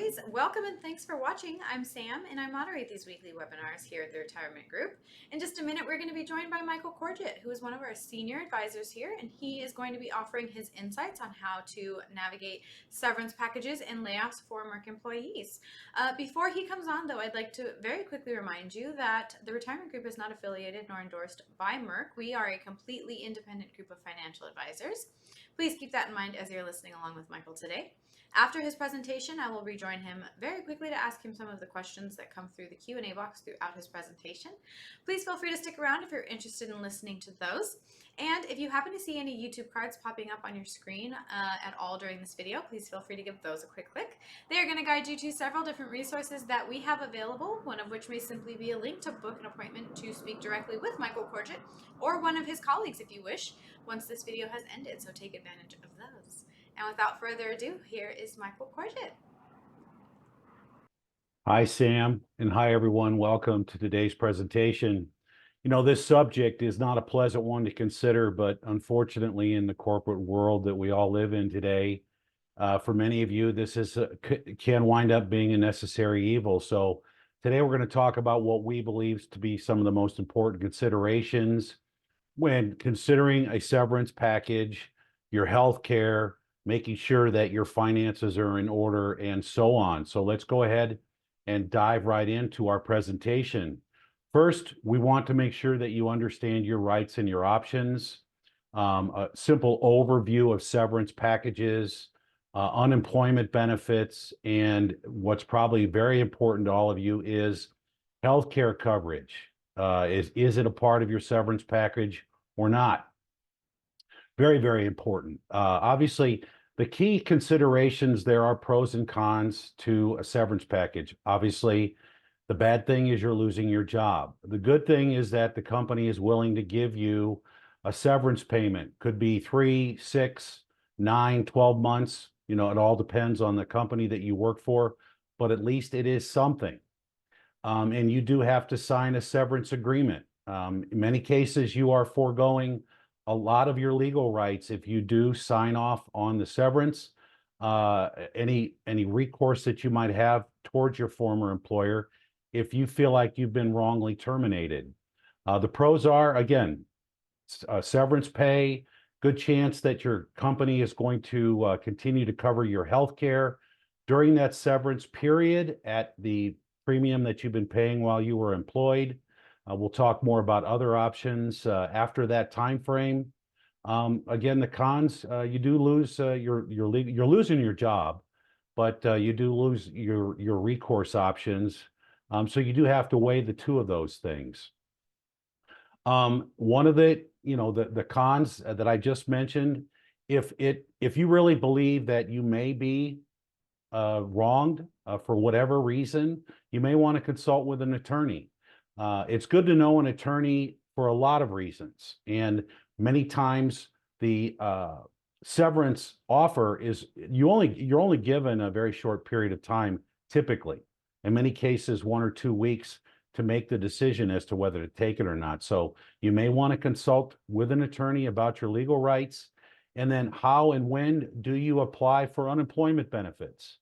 guys. Welcome and thanks for watching. I'm Sam and I moderate these weekly webinars here at the Retirement Group. In just a minute, we're going to be joined by Michael Corgiat, who is one of our senior advisors here, and he is going to be offering his insights on how to navigate severance packages and layoffs for Merck employees. Before he comes on, though, I'd like to very quickly remind you that the Retirement Group is not affiliated nor endorsed by Merck. We are a completely independent group of financial advisors. Please keep that in mind as you're listening along with Michael today. After his presentation, I will rejoin him very quickly to ask him some of the questions that come through the Q&A box throughout his presentation. Please feel free to stick around if you're interested in listening to those. And if you happen to see any YouTube cards popping up on your screen at all during this video, please feel free to give those a quick click. They are going to guide you to several different resources that we have available, one of which may simply be a link to book an appointment to speak directly with Michael Corgiat or one of his colleagues if you wish, once this video has ended, so take advantage of those. And without further ado, here is Michael Corgiat. Hi, Sam, and hi, everyone. Welcome to today's presentation. You know, this subject is not a pleasant one to consider, but unfortunately, in the corporate world that we all live in today, for many of you, this can wind up being a necessary evil. So today we're going to talk about what we believe to be some of the most important considerations when considering a severance package, your health care, making sure that your finances are in order, and so on. So let's go ahead and dive right into our presentation. First, we want to make sure that you understand your rights and your options. A simple overview of severance packages, unemployment benefits, and what's probably very important to all of you is healthcare coverage. Is it a part of your severance package or not? Very, very important. Obviously, the key considerations, there are pros and cons to a severance package. Obviously, the bad thing is you're losing your job. The good thing is that the company is willing to give you a severance payment. Could be 3, 6, 9, 12 months. You know, it all depends on the company that you work for, but at least it is something. And you do have to sign a severance agreement. In many cases, you are foregoing a lot of your legal rights if you do sign off on the severance. Any recourse that you might have towards your former employer if you feel like you've been wrongly terminated. The pros are, again, severance pay, good chance that your company is going to continue to cover your health care during that severance period at the premium that you've been paying while you were employed. We'll talk more about other options after that time frame. Again, the cons, you do lose you're losing your job, but you do lose your recourse options. So you do have to weigh the two of those things. One of the cons that I just mentioned, if you really believe that you may be wronged for whatever reason, you may want to consult with an attorney. It's good to know an attorney for a lot of reasons. And many times the severance offer is you're only given a very short period of time, typically. In many cases, 1 or 2 weeks to make the decision as to whether to take it or not. So you may want to consult with an attorney about your legal rights. And then how and when do you apply for unemployment benefits?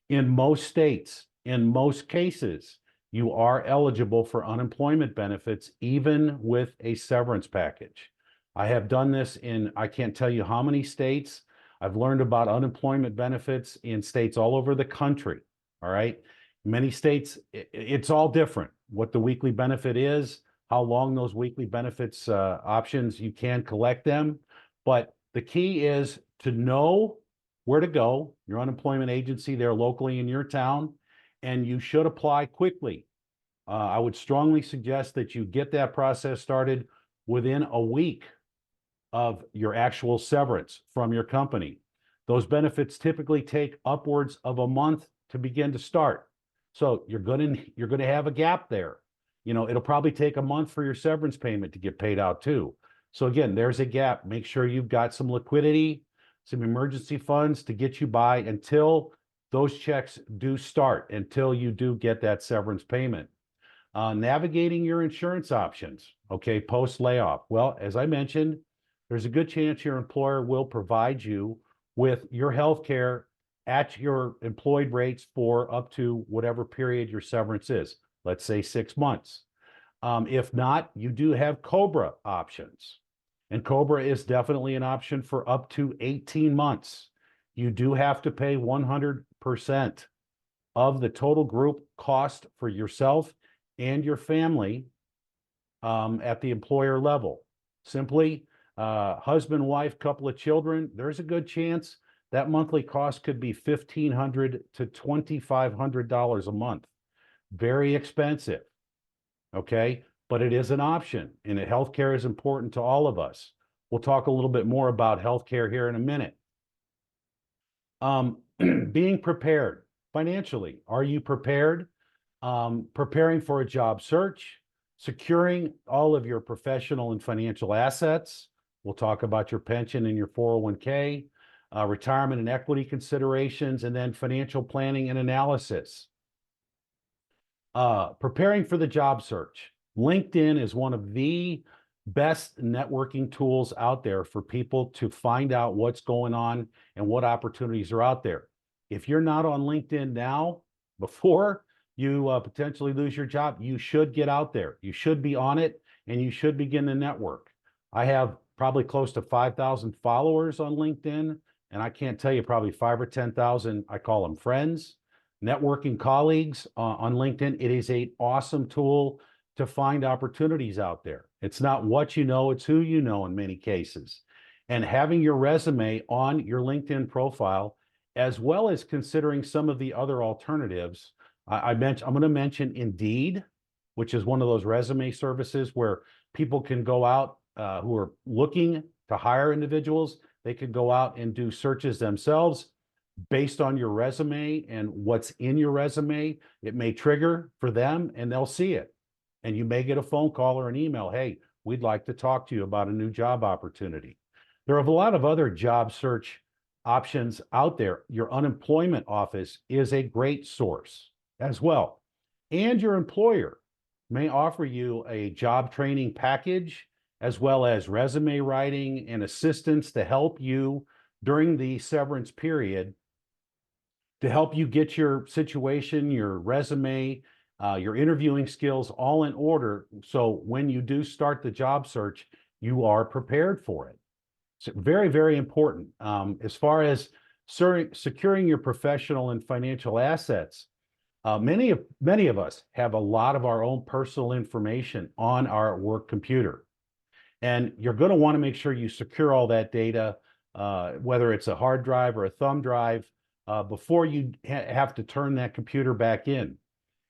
In most states, in most cases, you are eligible for unemployment benefits, even with a severance package. I have done this in, I can't tell you how many states. I've learned about unemployment benefits in states all over the country, all right? Many states, it's all different. What the weekly benefit is, how long those weekly benefits options, you can collect them. But the key is to know where to go, your unemployment agency there locally in your town, and you should apply quickly. I would strongly suggest that you get that process started within a week of your actual severance from your company. Those benefits typically take upwards of a month to begin to start. So you're going to have a gap there. You know, it'll probably take a month for your severance payment to get paid out too. So again, there's a gap. Make sure you've got some liquidity, some emergency funds to get you by until those checks do start, until you do get that severance payment. Navigating your insurance options, okay, post-layoff. Well, as I mentioned, there's a good chance your employer will provide you with your health care at your employed rates for up to whatever period your severance is. Let's say 6 months. If not, you do have COBRA options. And COBRA is definitely an option for up to 18 months. You do have to pay 100% of the total group cost for yourself and your family at the employer level. Simply, husband, wife, couple of children, there's a good chance that monthly cost could be $1,500 to $2,500 a month. Very expensive, okay? But it is an option, and healthcare is important to all of us. We'll talk a little bit more about healthcare here in a minute. Being prepared financially. Are you prepared? Preparing for a job search, securing all of your professional and financial assets. We'll talk about your pension and your 401k, retirement and equity considerations, and then financial planning and analysis. Preparing for the job search. LinkedIn is one of the best networking tools out there for people to find out what's going on and what opportunities are out there. If you're not on LinkedIn now, before you potentially lose your job, you should get out there. You should be on it, and you should begin to network. I have probably close to 5,000 followers on LinkedIn, and I can't tell you, probably 5 or 10,000, I call them friends, networking colleagues on LinkedIn. It is an awesome tool to find opportunities out there. It's not what you know, it's who you know in many cases. And having your resume on your LinkedIn profile, as well as considering some of the other alternatives. I'm going to mention Indeed, which is one of those resume services where people can go out who are looking to hire individuals. They could go out and do searches themselves based on your resume and what's in your resume. It may trigger for them, and they'll see it. And you may get a phone call or an email. Hey, we'd like to talk to you about a new job opportunity. There are a lot of other job search options out there. Your unemployment office is a great source as well. And your employer may offer you a job training package, as well as resume writing and assistance to help you during the severance period, to help you get your situation, your resume, your interviewing skills all in order. So when you do start the job search, you are prepared for it. So very, very important. As far as securing your professional and financial assets, many of us have a lot of our own personal information on our work computer. And you're going to want to make sure you secure all that data, whether it's a hard drive or a thumb drive, before you have to turn that computer back in.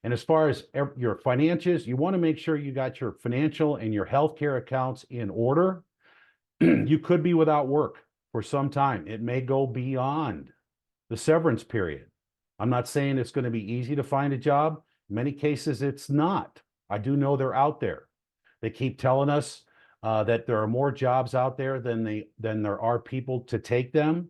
And as far as your finances, you want to make sure you got your financial and your healthcare accounts in order. You could be without work for some time. It may go beyond the severance period. I'm not saying it's going to be easy to find a job. In many cases, it's not. I do know they're out there. They keep telling us that there are more jobs out there than there are people to take them.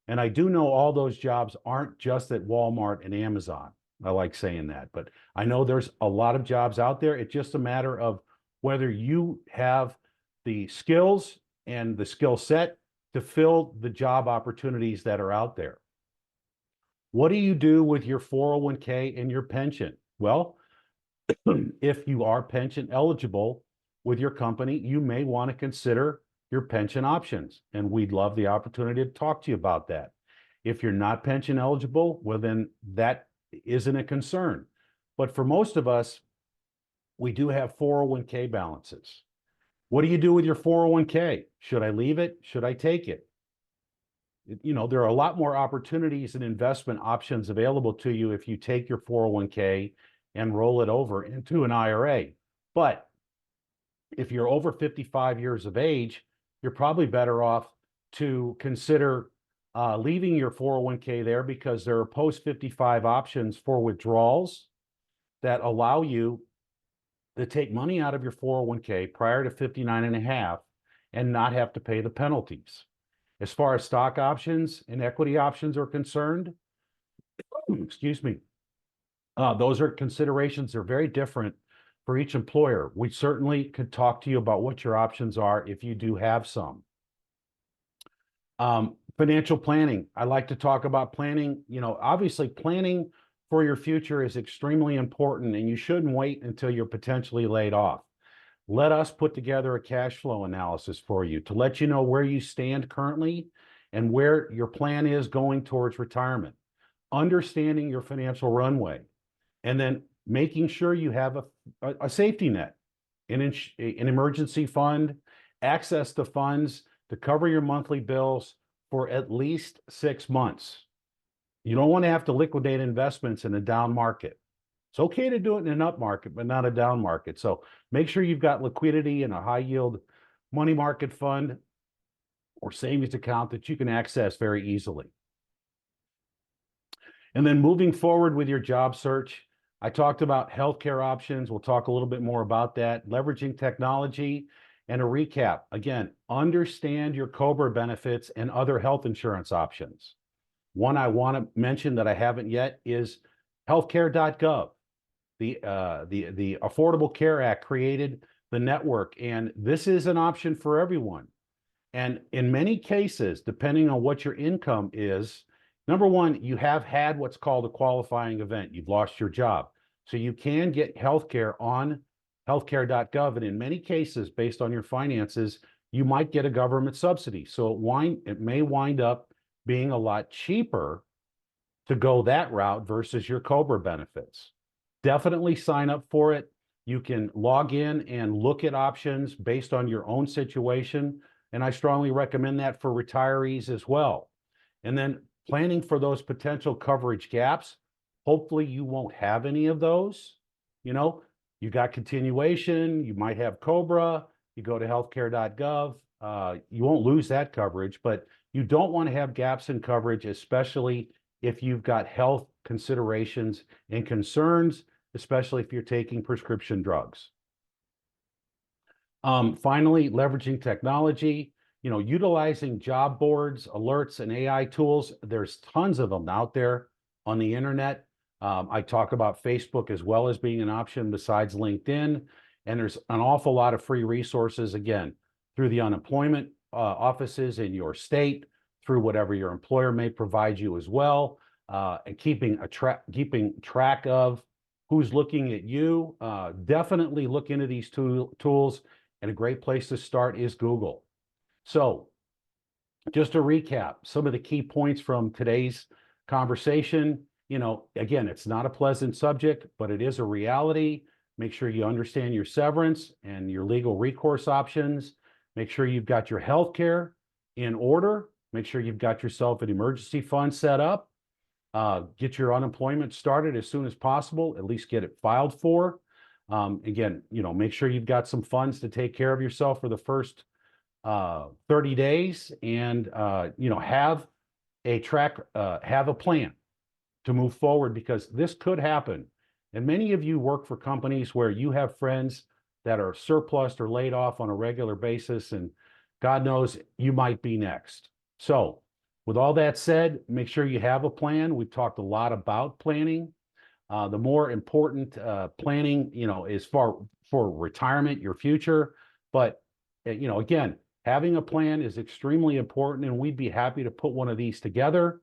And I do know all those jobs aren't just at Walmart and Amazon. I like saying that, but I know there's a lot of jobs out there. It's just a matter of whether you have the skills and the skill set to fill the job opportunities that are out there. What do you do with your 401k and your pension? Well, if you are pension eligible with your company, you may want to consider your pension options, and we'd love the opportunity to talk to you about that. If you're not pension eligible, well, then that isn't a concern. But for most of us, we do have 401k balances. What do you do with your 401k? Should I leave it? Should I take it? You know, there are a lot more opportunities and investment options available to you if you take your 401k and roll it over into an IRA. But if you're over 55 years of age, you're probably better off to consider leaving your 401k there, because there are post-55 options for withdrawals that allow you to take money out of your 401k prior to 59 and a half and not have to pay the penalties. As far as stock options and equity options are concerned, excuse me, those are considerations. They're very different for each employer. We certainly could talk to you about what your options are if you do have some. Financial planning. I like to talk about planning. Obviously planning for your future is extremely important, and you shouldn't wait until you're potentially laid off. Let us put together a cash flow analysis for you to let you know where you stand currently and where your plan is going towards retirement. Understanding your financial runway, and then making sure you have a safety net, an emergency fund, access to funds to cover your monthly bills for at least 6 months. You don't want to have to liquidate investments in a down market. It's okay to do it in an up market, but not a down market. So make sure you've got liquidity in a high yield money market fund or savings account that you can access very easily. And then moving forward with your job search, I talked about healthcare options. We'll talk a little bit more about that, leveraging technology, and a recap. Again, understand your COBRA benefits and other health insurance options. One I want to mention that I haven't yet is healthcare.gov. The Affordable Care Act created the network, and this is an option for everyone. And in many cases, depending on what your income is, number one, you have had what's called a qualifying event. You've lost your job. So you can get healthcare on healthcare.gov. And in many cases, based on your finances, you might get a government subsidy. So it may wind up being a lot cheaper to go that route versus your COBRA benefits. Definitely sign up for it. You can log in and look at options based on your own situation. And I strongly recommend that for retirees as well. And then planning for those potential coverage gaps. Hopefully you won't have any of those. You got continuation, you might have COBRA, you go to healthcare.gov, you won't lose that coverage, but you don't want to have gaps in coverage, especially if you've got health considerations and concerns, especially if you're taking prescription drugs. Finally, leveraging technology, utilizing job boards, alerts, and AI tools. There's tons of them out there on the internet. I talk about Facebook as well as being an option besides LinkedIn. And there's an awful lot of free resources, again, through the unemployment offices in your state, through whatever your employer may provide you as well, and keeping track of who's looking at you. Definitely look into these tools, and a great place to start is Google. So just to recap some of the key points from today's conversation, again, it's not a pleasant subject, but it is a reality. Make sure you understand your severance and your legal recourse options. Make sure you've got your health care in order. Make sure you've got yourself an emergency fund set up. Get your unemployment started as soon as possible, at least get it filed for. Again, make sure you've got some funds to take care of yourself for the first 30 days and, have a plan to move forward, because this could happen. And many of you work for companies where you have friends that are surplused or laid off on a regular basis, and God knows you might be next. So with all that said, make sure you have a plan. We've talked a lot about planning. The more important planning, is for retirement, your future. But, again, having a plan is extremely important, and we'd be happy to put one of these together.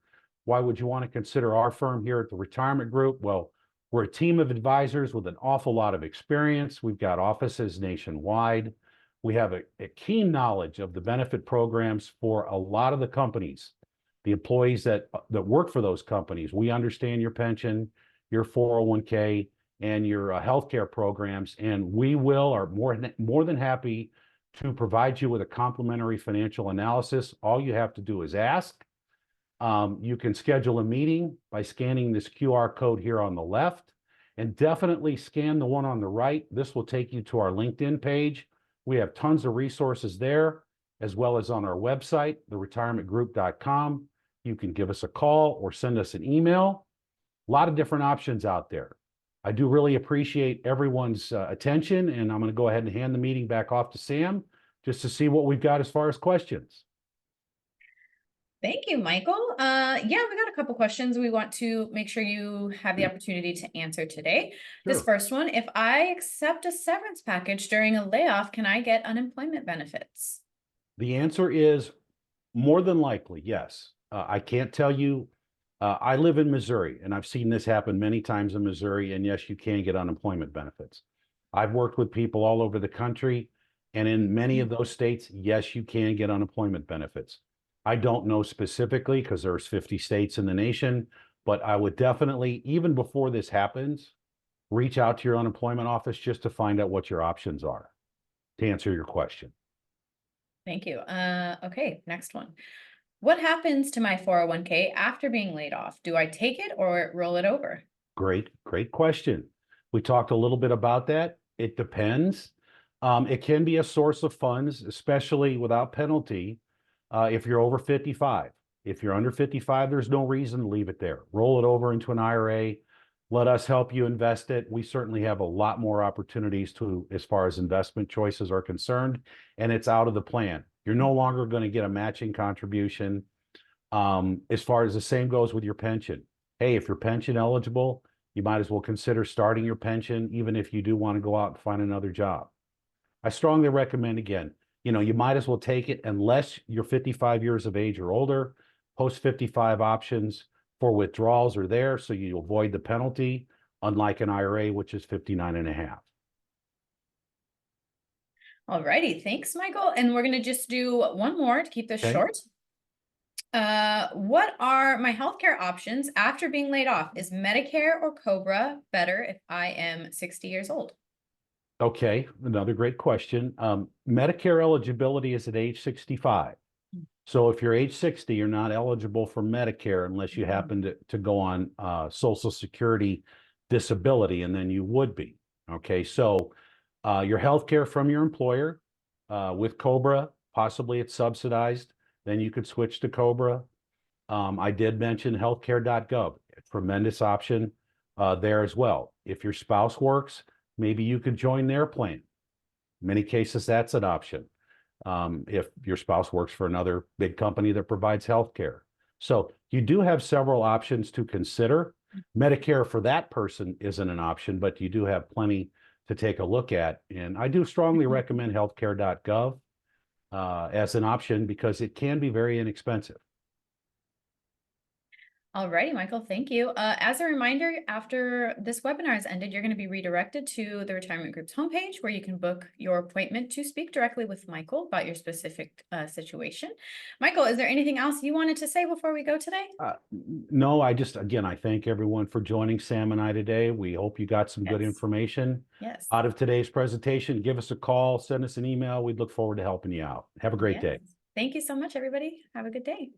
Why would you want to consider our firm here at the Retirement Group? Well, we're a team of advisors with an awful lot of experience. We've got offices nationwide. We have a keen knowledge of the benefit programs for a lot of the companies, the employees that work for those companies. We understand your pension, your 401k, and your healthcare programs, and we are more than happy to provide you with a complimentary financial analysis. All you have to do is ask. You can schedule a meeting by scanning this QR code here on the left, and definitely scan the one on the right. This will take you to our LinkedIn page. We have tons of resources there, as well as on our website, theretirementgroup.com. You can give us a call or send us an email. A lot of different options out there. I do really appreciate everyone's attention, and I'm going to go ahead and hand the meeting back off to Sam just to see what we've got as far as questions. Thank you, Michael. Yeah, we got a couple questions we want to make sure you have the opportunity to answer today. This Sure. first one, if I accept a severance package during a layoff, can I get unemployment benefits? The answer is More than likely, yes. I can't tell you. I live in Missouri, and I've seen this happen many times in Missouri. And yes, you can get unemployment benefits. I've worked with people all over the country, and in many of those states, yes, you can get unemployment benefits. I don't know specifically because there's 50 states in the nation, but I would definitely, even before this happens, reach out to your unemployment office just to find out what your options are to answer your question. Thank you. Okay, next one. What happens to my 401k after being laid off? Do I take it or roll it over? Great question. We talked a little bit about that. It depends. It can be a source of funds, especially without penalty, if you're over 55. If you're under 55, there's no reason to leave it there. Roll it over into an IRA. Let us help you invest it. We certainly have a lot more opportunities as far as investment choices are concerned, and it's out of the plan. You're no longer going to get a matching contribution. As far as the same goes with your pension. Hey, if you're pension eligible, you might as well consider starting your pension, even if you do want to go out and find another job. I strongly recommend, again, you might as well take it unless you're 55 years of age or older. Post 55 options for withdrawals are there, so you avoid the penalty, unlike an IRA, which is 59 and a half. All righty, thanks, Michael. And we're going to just do one more to keep this Okay. short. What are my healthcare options after being laid off? Is Medicare or Cobra better if I am 60 years old? Okay, another great question. Medicare eligibility is at age 65. So if you're age 60, you're not eligible for Medicare unless you happen to go on Social Security disability, and then you would be. Okay, so your health care from your employer with Cobra, possibly it's subsidized, then you could switch to Cobra. I did mention healthcare.gov, tremendous option there as well. If your spouse works, maybe you could join their plan. In many cases, that's an option. If your spouse works for another big company that provides healthcare. So you do have several options to consider. Medicare for that person isn't an option, but you do have plenty to take a look at. And I do strongly recommend healthcare.gov as an option because it can be very inexpensive. All righty, Michael, thank you. As a reminder, after this webinar has ended, you're going to be redirected to the Retirement Group's homepage where you can book your appointment to speak directly with Michael about your specific situation. Michael, is there anything else you wanted to say before we go today? No, again, I thank everyone for joining Sam and I today. We hope you got some good information out of today's presentation. Give us a call, send us an email. We'd look forward to helping you out. Have a great day. Thank you so much, everybody. Have a good day.